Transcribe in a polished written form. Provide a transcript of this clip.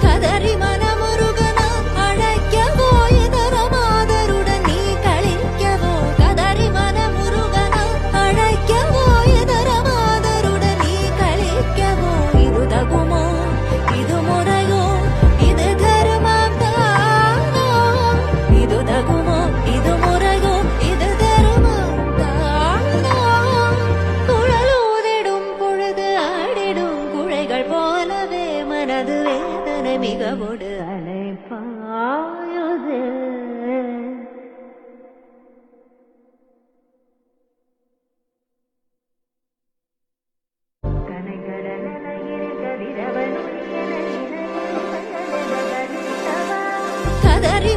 கதறி மனமுருகன அழைக்கவோ இதர மாதருடன் நீ கழிக்கவோ கதறி மனமுருகன அழைக்கவோ இதர மாதருடன் நீ கழிக்கவோ இது தகுமோ இது முறையோ இது தருமம் தானோ இது தகுமோ இது முறையோ இது தருமம் தானோ குழலூதிடும் பொழுது ஆடிடும் குழைகள் போலவே மனது வேதனை மிகவோடு அலைப்பாயுது கதறி